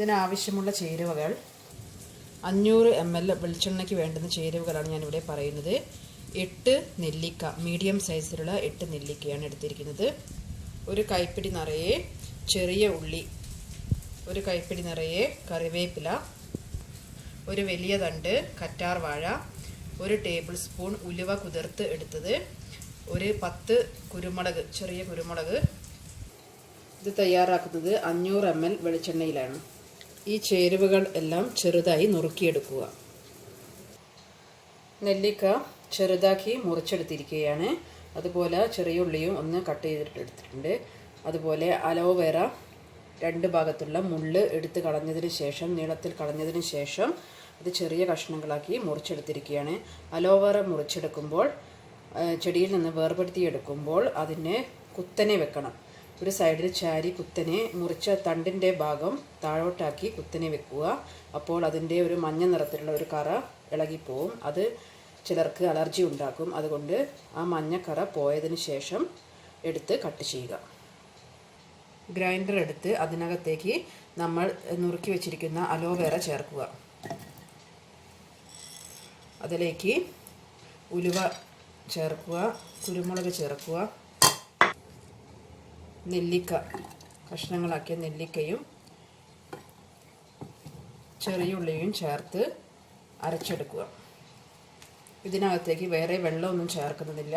ഇതിനാവശ്യമുള്ള ചേരുവകൾ 500 ml വെളിച്ചെണ്ണയ്ക്ക് വേണ്ടുന്ന ചേരുവകളാണ് ഞാനിവിടെ പറയുന്നത്. 8 നെല്ലിക്ക, മീഡിയം സൈസിലുള്ള 8 നെല്ലിക്കയാണ് എടുത്തിരിക്കുന്നത്. ഒരു കൈപ്പിടി നിറയെ ചെറിയ ഉള്ളി, ഒരു കൈപ്പിടി നിറയെ കറിവേപ്പില, ഒരു വലിയ തണ്ട് കറ്റാർവാഴ, 1 ടേബിൾ സ്പൂൺ ഉലുവ കുതിർത്ത് എടുത്തത്, ഒരു 10 കുരുമുളക്, ചെറിയ കുരുമുളക്. ഇത് തയ്യാറാക്കുന്നത് 500 ml വെളിച്ചെണ്ണയിലാണ്. ഈ ചേരുവകൾ എല്ലാം ചെറുതായി നുറുക്കിയെടുക്കുക. നെല്ലിക്ക ചെറുതാക്കി മുറിച്ചെടുത്തിരിക്കുകയാണ്. അതുപോലെ ചെറിയ ഉള്ളിയും ഒന്ന് കട്ട് ചെയ്തിട്ടെടുത്തിട്ടുണ്ട്. അതുപോലെ അലോവേര 2 ഭാഗത്തുള്ള മുള്ള് എടുത്ത് കളഞ്ഞതിന് ശേഷം, നീളത്തിൽ കളഞ്ഞതിന് ശേഷം അത് ചെറിയ കഷ്ണങ്ങളാക്കി മുറിച്ചെടുത്തിരിക്കുകയാണ്. അലോവേര മുറിച്ചെടുക്കുമ്പോൾ, ചെടിയിൽ നിന്ന് വേർപെടുത്തിയെടുക്കുമ്പോൾ അതിനെ കുത്തനെ വെക്കണം. ഒരു സൈഡിൽ ചാരി കുത്തനെ മുറിച്ച തണ്ടിൻ്റെ ഭാഗം താഴോട്ടാക്കി കുത്തനെ വെക്കുക. അപ്പോൾ അതിൻ്റെ ഒരു മഞ്ഞ നിറത്തിലുള്ള ഒരു കറ ഇളകിപ്പോവും. അത് ചിലർക്ക് അലർജി ഉണ്ടാക്കും. അതുകൊണ്ട് ആ മഞ്ഞക്കറ പോയതിന് ശേഷം എടുത്ത് കട്ട് ചെയ്യുക. ഗ്രൈൻഡർ എടുത്ത് അതിനകത്തേക്ക് നമ്മൾ നുറുക്കി വെച്ചിരിക്കുന്ന അലോവേര ചേർക്കുക. അതിലേക്ക് ഉലുവ ചേർക്കുക, കുരുമുളക് ചേർക്കുക, നെല്ലിക്ക, കഷ്ണങ്ങളാക്കിയ നെല്ലിക്കയും ചെറിയ ഉള്ളിയും ചേർത്ത് അരച്ചെടുക്കുക. ഇതിനകത്തേക്ക് വേറെ വെള്ളമൊന്നും ചേർക്കുന്നതില്ല.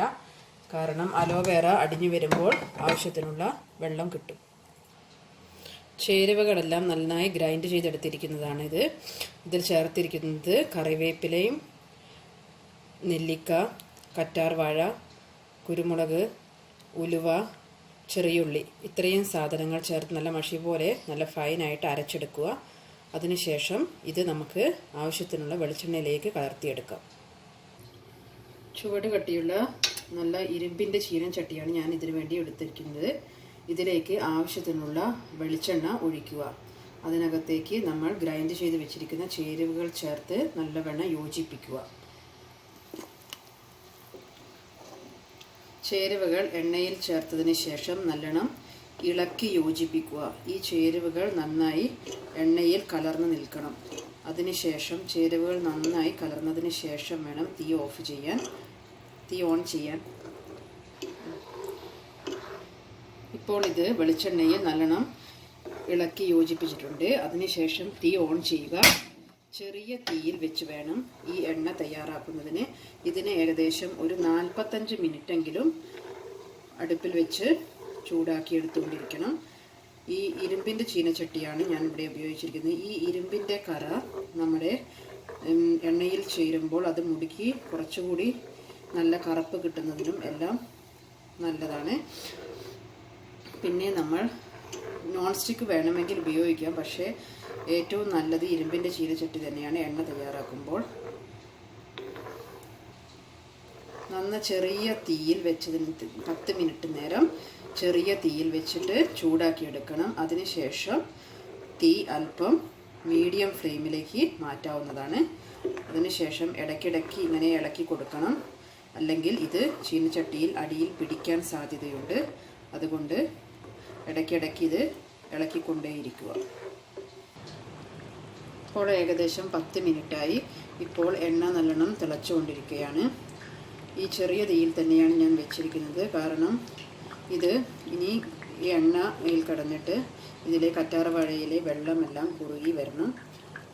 കാരണം അലോവേര അടിഞ്ഞു വരുമ്പോൾ ആവശ്യത്തിനുള്ള വെള്ളം കിട്ടും. ചേരുവകളെല്ലാം നന്നായി ഗ്രൈൻഡ് ചെയ്തെടുത്തിരിക്കുന്നതാണിത്. ഇതിൽ ചേർത്തിരിക്കുന്നത് കറിവേപ്പിലയും നെല്ലിക്ക, കറ്റാർവാഴ, കുരുമുളക്, ഉലുവ, ചെറിയുള്ളി, ഇത്രയും സാധനങ്ങൾ ചേർത്ത് നല്ല മഷി പോലെ നല്ല ഫൈനായിട്ട് അരച്ചെടുക്കുക. അതിനുശേഷം ഇത് നമുക്ക് ആവശ്യത്തിനുള്ള വെളിച്ചെണ്ണയിലേക്ക് കലർത്തിയെടുക്കാം. ചുവട് കട്ടിയുള്ള നല്ല ഇരുമ്പിൻ്റെ ചീനച്ചട്ടിയാണ് ഞാൻ ഇതിനു വേണ്ടി എടുത്തിരിക്കുന്നത്. ഇതിലേക്ക് ആവശ്യത്തിനുള്ള വെളിച്ചെണ്ണ ഒഴിക്കുക. അതിനകത്തേക്ക് നമ്മൾ ഗ്രൈൻഡ് ചെയ്ത് വെച്ചിരിക്കുന്ന ചേരുവകൾ ചേർത്ത് നല്ലവണ്ണം യോജിപ്പിക്കുക. ചേരുവകൾ എണ്ണയിൽ ചേർത്തതിന് ശേഷം നല്ലോണം ഇളക്കി യോജിപ്പിക്കുക. ഈ ചേരുവകൾ നന്നായി എണ്ണയിൽ കലർന്ന് നിൽക്കണം. അതിനുശേഷം ചേരുവകൾ നന്നായി കലർന്നതിന് ശേഷം വേണം തീ ഓൺ ചെയ്യാൻ. ഇപ്പോൾ ഇത് വെളിച്ചെണ്ണയിൽ നല്ലോണം ഇളക്കി യോജിപ്പിച്ചിട്ടുണ്ട്. അതിനുശേഷം തീ ഓൺ ചെയ്യുക. ചെറിയ തീയിൽ വെച്ച് വേണം ഈ എണ്ണ തയ്യാറാക്കുന്നതിന്. ഇതിന് ഏകദേശം ഒരു 45 മിനിറ്റെങ്കിലും അടുപ്പിൽ വെച്ച് ചൂടാക്കി എടുത്തുകൊണ്ടിരിക്കണം. ഈ ഇരുമ്പിൻ്റെ ചീനച്ചട്ടിയാണ് ഞാൻ ഇവിടെ ഉപയോഗിച്ചിരിക്കുന്നത്. ഈ ഇരുമ്പിൻ്റെ കറ നമ്മുടെ എണ്ണയിൽ ചേരുമ്പോൾ അത് മുടുക്കി കുറച്ചുകൂടി നല്ല കറുപ്പ് കിട്ടുന്നതിനും എല്ലാം നല്ലതാണ്. പിന്നെ നമ്മൾ നോൺ സ്റ്റിക്ക് വേണമെങ്കിൽ ഉപയോഗിക്കാം. പക്ഷേ ഏറ്റവും നല്ലത് ഇരുമ്പിൻ്റെ ചീനച്ചട്ടി തന്നെയാണ് എണ്ണ തയ്യാറാക്കുമ്പോൾ. ചെറിയ തീയിൽ വെച്ചതിന് 10 മിനിറ്റ് നേരം ചെറിയ തീയിൽ വെച്ചിട്ട് ചൂടാക്കിയെടുക്കണം. അതിനുശേഷം തീ അല്പം മീഡിയം ഫ്ലെയിമിലേക്ക് മാറ്റാവുന്നതാണ്. അതിനുശേഷം ഇടയ്ക്കിടയ്ക്ക് ഇങ്ങനെ ഇളക്കി കൊടുക്കണം. അല്ലെങ്കിൽ ഇത് ചീനച്ചട്ടിയിൽ അടിയിൽ പിടിക്കാൻ സാധ്യതയുണ്ട്. അതുകൊണ്ട് ഇടയ്ക്കിടയ്ക്ക് ഇത് ഇളക്കിക്കൊണ്ടേയിരിക്കുക. ഇപ്പോൾ ഏകദേശം 10 മിനിറ്റായി. ഇപ്പോൾ എണ്ണ നല്ലോണം തിളച്ചുകൊണ്ടിരിക്കുകയാണ്. ഈ ചെറിയ തീയിൽ തന്നെയാണ് ഞാൻ വെച്ചിരിക്കുന്നത്. കാരണം ഇത് ഇനി ഈ എണ്ണയിൽ കടന്നിട്ട് ഇതിലെ കറ്റാർവാഴയിലെ വെള്ളമെല്ലാം കുറുകി വരണം.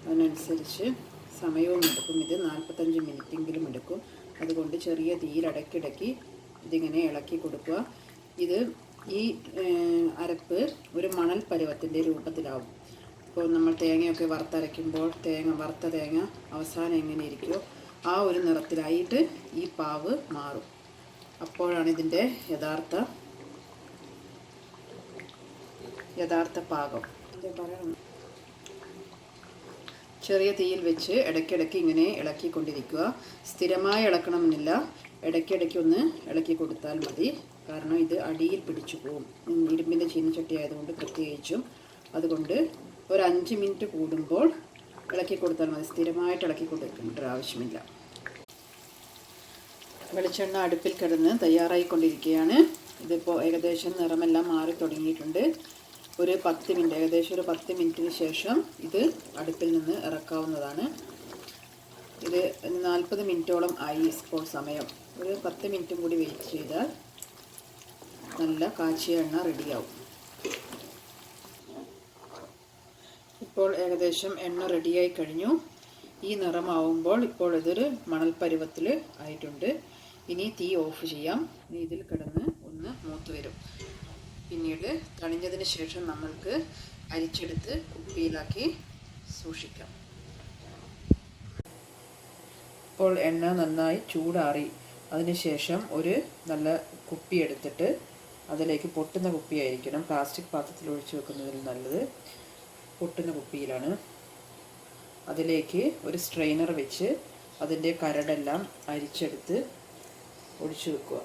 അതിനനുസരിച്ച് സമയവും എടുക്കും. ഇത് 45 മിനിറ്റെങ്കിലും എടുക്കും. അതുകൊണ്ട് ചെറിയ തീയിൽ ഇടയ്ക്കിടയ്ക്ക് ഇതിങ്ങനെ ഇളക്കി കൊടുക്കുക. ഈ അരപ്പ് ഒരു മണൽ പരുവത്തിൻ്റെ രൂപത്തിലാവും. ഇപ്പോൾ നമ്മൾ തേങ്ങയൊക്കെ വറുത്തരയ്ക്കുമ്പോൾ വറുത്ത തേങ്ങ അവസാനം എങ്ങനെ ഇരിക്കുമോ ആ ഒരു നിറത്തിലായിട്ട് ഈ പാവ് മാറും. അപ്പോഴാണ് ഇതിൻ്റെ യഥാർത്ഥ പാകം. ചെറിയ തീയിൽ വെച്ച് ഇടയ്ക്കിടയ്ക്ക് ഇങ്ങനെ ഇളക്കിക്കൊണ്ടിരിക്കുക. സ്ഥിരമായി ഇളക്കണമെന്നില്ല, ഇടയ്ക്കിടയ്ക്ക് ഒന്ന് ഇളക്കി കൊടുത്താൽ മതി. കാരണം ഇത് അടിയിൽ പിടിച്ചു പോകും. ഇരുമ്പിൻ്റെ ചീനച്ചട്ടി ആയതുകൊണ്ട് പ്രത്യേകിച്ചും. അതുകൊണ്ട് ഒരു 5 മിനിറ്റ് കൂടുമ്പോൾ ഇളക്കി കൊടുത്താൽ മതി. സ്ഥിരമായിട്ട് ഇളക്കി കൊടുക്കേണ്ട ആവശ്യമില്ല. വെളിച്ചെണ്ണ അടുപ്പിൽ കിടന്ന് തയ്യാറായിക്കൊണ്ടിരിക്കുകയാണ്. ഇതിപ്പോൾ ഏകദേശം നിറമെല്ലാം മാറി തുടങ്ങിയിട്ടുണ്ട്. ഒരു 10 മിനിറ്റ്, ഏകദേശം ഒരു 10 മിനിറ്റിന് ശേഷം ഇത് അടുപ്പിൽ നിന്ന് ഇറക്കാവുന്നതാണ്. ഇത് 40 മിനിറ്റോളം ആയി ഇപ്പോൾ സമയം. ഒരു 10 മിനിറ്റും കൂടി വെയിറ്റ് ചെയ്താൽ നല്ല കാച്ചിയ എണ്ണ റെഡിയാവും. ഇപ്പോൾ ഏകദേശം എണ്ണ റെഡിയായി കഴിഞ്ഞു. ഈ നിറമാവുമ്പോൾ ഇപ്പോൾ ഇതൊരു മണൽ പരുവത്തിൽ ആയിട്ടുണ്ട്. ഇനി തീ ഓഫ് ചെയ്യാം. ഇനി ഇതിൽ കിടന്ന് ഒന്ന് മൂത്ത് വരും. പിന്നീട് തണിഞ്ഞതിന് ശേഷം നമ്മൾക്ക് അരിച്ചെടുത്ത് കുപ്പിയിലാക്കി സൂക്ഷിക്കാം. ഇപ്പോൾ എണ്ണ നന്നായി ചൂടാറി. അതിനുശേഷം ഒരു നല്ല കുപ്പി എടുത്തിട്ട് അതിലേക്ക് പൊട്ടുന്ന കുപ്പിയായിരിക്കണം. പ്ലാസ്റ്റിക് പാത്രത്തിൽ ഒഴിച്ചു വെക്കുന്നതിൽ നല്ലത് പൊട്ടുന്ന കുപ്പിയിലാണ്. അതിലേക്ക് ഒരു സ്ട്രെയിനർ വെച്ച് അതിൻ്റെ കരടെല്ലാം അരിച്ചെടുത്ത് ഒഴിച്ചു വെക്കുക.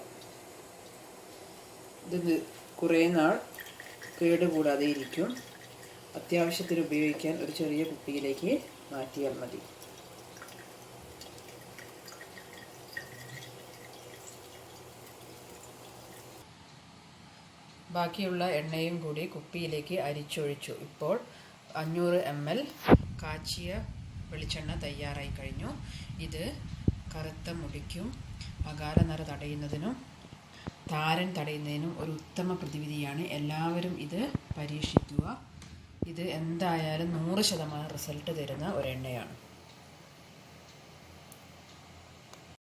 ഇത് കുറേ നാൾ കേടുകൂടാതെ ഇരിക്കും. അത്യാവശ്യത്തിന് ഉപയോഗിക്കാൻ ഒരു ചെറിയ കുപ്പിയിലേക്ക് മാറ്റിയാൽ മതി. ബാക്കിയുള്ള എണ്ണയും കൂടി കുപ്പിയിലേക്ക് അരിച്ചൊഴിച്ചു. ഇപ്പോൾ 500 ml കാച്ചിയ വെളിച്ചെണ്ണ തയ്യാറായി കഴിഞ്ഞു. ഇത് കറുത്ത മുടിക്കും അകാലനര തടയുന്നതിനും താരൻ തടയുന്നതിനും ഒരു ഉത്തമ പ്രതിവിധിയാണ്. എല്ലാവരും ഇത് പരീക്ഷിക്കുക. ഇത് എന്തായാലും 100% റിസൾട്ട് തരുന്ന ഒരു എണ്ണയാണ്.